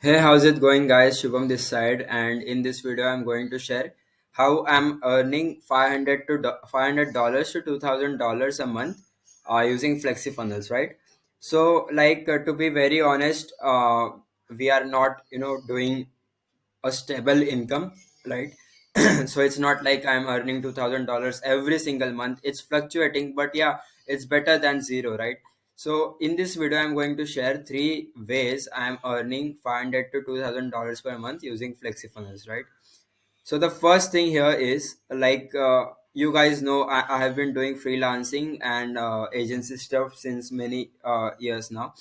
Hey, how's it going, guys? Shubham this side, and in this video, I'm going to share how I'm earning $500 to $2,000 a month using FlexiFunnels, right? So, to be very honest, we are not, doing a stable income, right? So it's not like I'm earning $2,000 every single month. It's fluctuating, but yeah, it's better than zero, right? So in this video, I'm going to share three ways I'm earning 500 to $2,000 per month using FlexiFunnels, right? So the first thing here is you guys know I have been doing freelancing and agency stuff since many years now.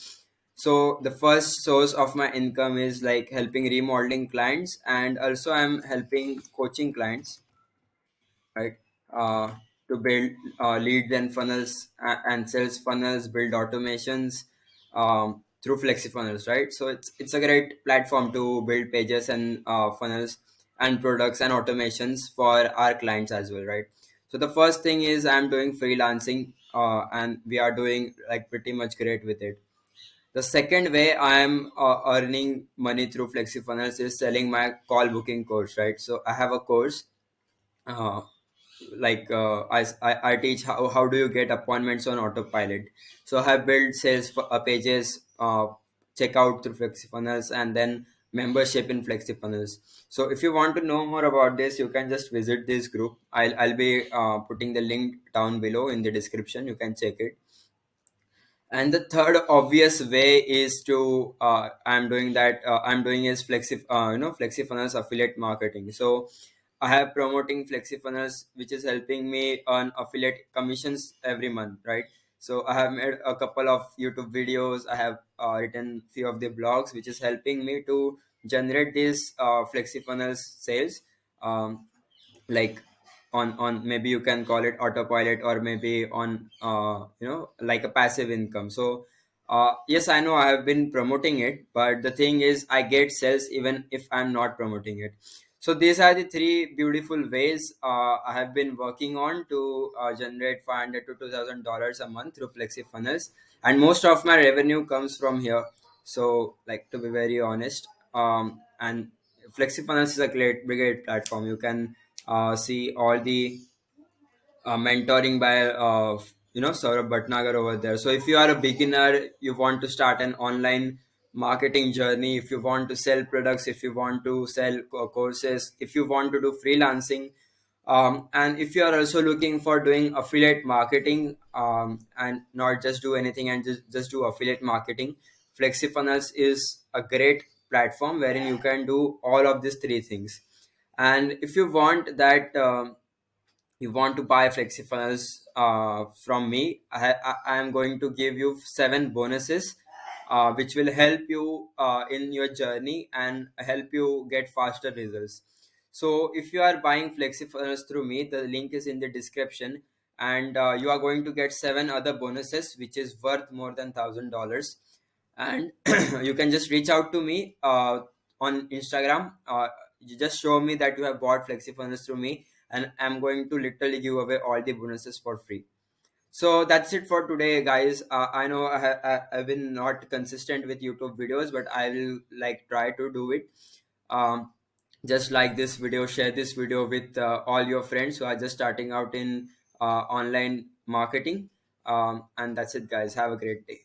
So the first source of my income is like helping remodeling clients, and also I'm helping coaching clients, right? uh, to build leads and funnels and sales funnels, build automations through FlexiFunnels, right? So it's a great platform to build pages and funnels and products and automations for our clients as well, right? So the first thing is I'm doing freelancing, and we are doing like pretty much great with it. The second way I am earning money through FlexiFunnels is selling my call booking course, right? So I have a course, uh, I teach how do you get appointments on autopilot. So I have built sales pages, checkout through FlexiFunnels, and then membership in FlexiFunnels. So if you want to know more about this, you can just visit this group. I'll be putting the link down below in the description. You can check it. And the third obvious way is to I'm doing is FlexiFunnels affiliate marketing. So I have promoting FlexiFunnels, which is helping me earn affiliate commissions every month, right? So I have made a couple of YouTube videos. I have written few of the blogs, which is helping me to generate these FlexiFunnels sales. Um, like on maybe you can call it autopilot, or maybe on like a passive income. So yes, I know I have been promoting it, but the thing is I get sales even if I'm not promoting it. So these are the three beautiful ways I have been working on to generate 500 to $2,000 a month through FlexiFunnels, and most of my revenue comes from here. So, like, to be very honest, and FlexiFunnels is a great platform. You can see all the mentoring by Saurabh Bhatnagar over there. So if you are a beginner, you want to start an online marketing journey, if you want to sell products, if you want to sell courses, if you want to do freelancing, and if you are also looking for doing affiliate marketing, and not just do anything and just do affiliate marketing, FlexiFunnels is a great platform wherein you can do all of these three things. And if you want that, you want to buy FlexiFunnels from me, I am going to give you seven bonuses, which will help you in your journey and help you get faster results. So if you are buying FlexiFunnels through me, the link is in the description, and you are going to get seven other bonuses, which is worth more than $1,000. And you can just reach out to me on Instagram. You just show me that you have bought FlexiFunnels through me, and I'm going to literally give away all the bonuses for free. So that's it for today, guys. I know I've been not consistent with YouTube videos, but I will like try to do it. Um, just like this video, share this video with all your friends who are just starting out in online marketing. And that's it, guys. Have a great day.